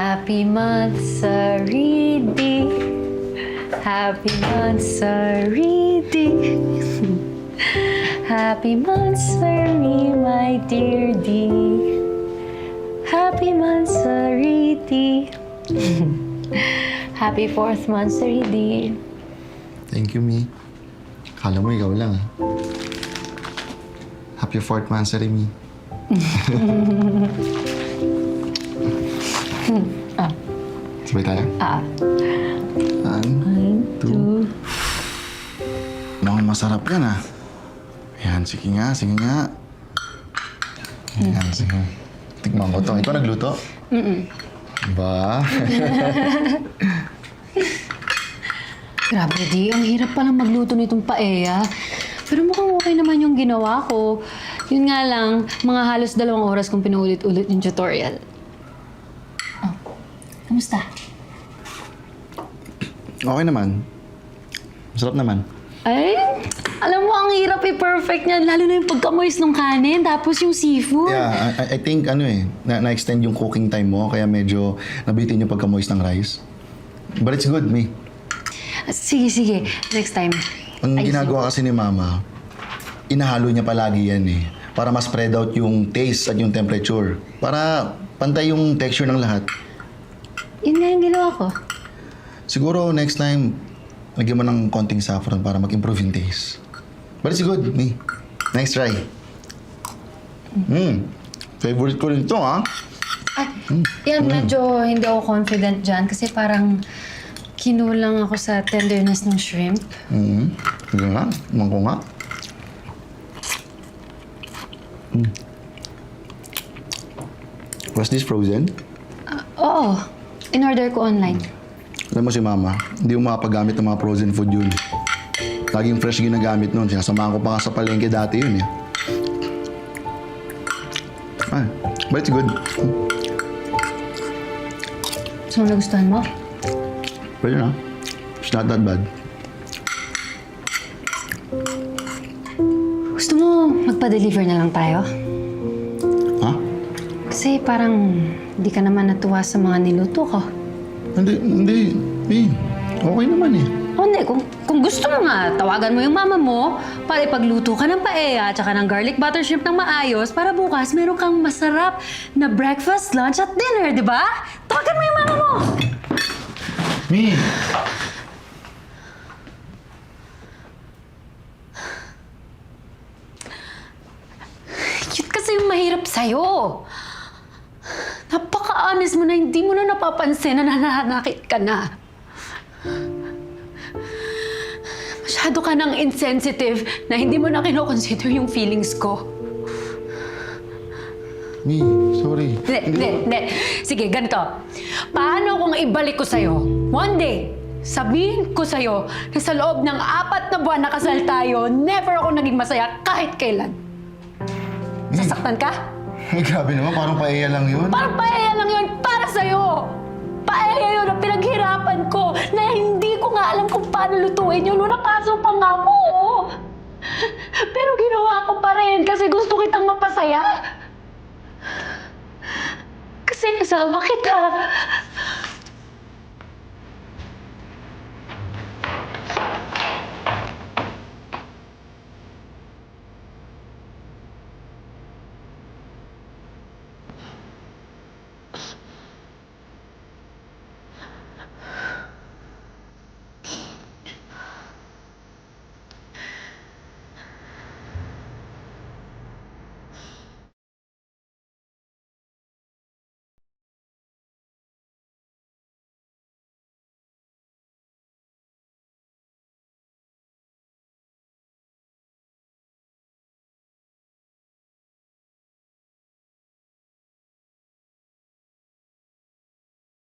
Happy Mansaridi. Happy Mansaridi. Happy Mansari, my dear D. Happy Mansaridi. Happy 4th Mansaridi. Thank you, Mi. Kala mo ikaw lang, ah. Happy 4th Mansari, Mi. Sabay tayo? One, two. Mukhang masarap yan, ah. Yan, sige nga, sige nga. Yan, sige. Tikman ko to. Ikaw nagluto? Ba? Grabe, Di. Ang hirap palang magluto nitong paella. Pero mukhang okay naman yung ginawa ko. Yun nga lang, mga halos 2 oras kong pinaulit-ulit yung tutorial. Oh, kamusta? Okay naman. Masarap naman. Ay, alam mo, ang hirap i-perfect niyan. Lalo na yung pagkamoist ng kanin, tapos yung seafood. Yeah, I think na-extend yung cooking time mo, kaya medyo nabitin yung pagka-moist ng rice. But it's good, Mi. Sige, sige. Next time. Ang Ayusin ginagawa kasi ni Mama, inahalo niya palagi yan eh. Para mas spread out yung taste at yung temperature. Para pantay yung texture ng lahat. Yun nga yung ginawa ko. Siguro next time, lagyan mo ng konting saffron para mag-improve yung taste. But it's good, Mi. Nice try. Favorite ko rin to, ha? Ay, yan, medyo hindi ako confident dyan kasi parang kinulang ako sa tenderness ng shrimp. Sige nga, umang ko nga. Was this frozen? Oo, in-order ko online. Alam mo si Mama, hindi mo makapagamit ng mga frozen food yun. Laging fresh ginagamit nun. Sinasamahan ko pa nga sa palengke dati yun eh. Ay, but it's good. So, nagustuhan mo? Pwede na. It's not that bad. Gusto mo magpa-deliver na lang tayo? Ha? Kasi parang hindi ka naman natuwa sa mga niluto ko. Hindi. Eh, okay naman eh. O hindi, kung gusto mo nga, tawagan mo yung mama mo para ipagluto ka ng paella at saka ng garlic butter shrimp ng maayos para bukas meron kang masarap na breakfast, lunch at dinner, di ba? Tawagan mo yung mama mo! Mi! Yun kasi yung mahirap sa'yo. Napaka-honest mo na hindi mo na napapansin na nananakit ka na. Masyado ka nang insensitive na hindi mo na kinoconsider yung feelings ko. Mi, sorry. Hindi. Sige, ganito. Paano kung ibalik ko sa'yo? One day, sabihin ko sa'yo na sa loob ng 4 na buwan na kasal tayo, never ako naging masaya kahit kailan. Sasaktan ka? Ay, grabe naman. Parang paella lang yun. Parang paella lang yun para sa'yo! Paella yun ang pinaghirapan ko na hindi ko nga alam kung paano lutuin yun. Nakaso pa nga mo! Pero ginawa ko pa rin kasi gusto kitang mapasaya. Kasi kasama kita.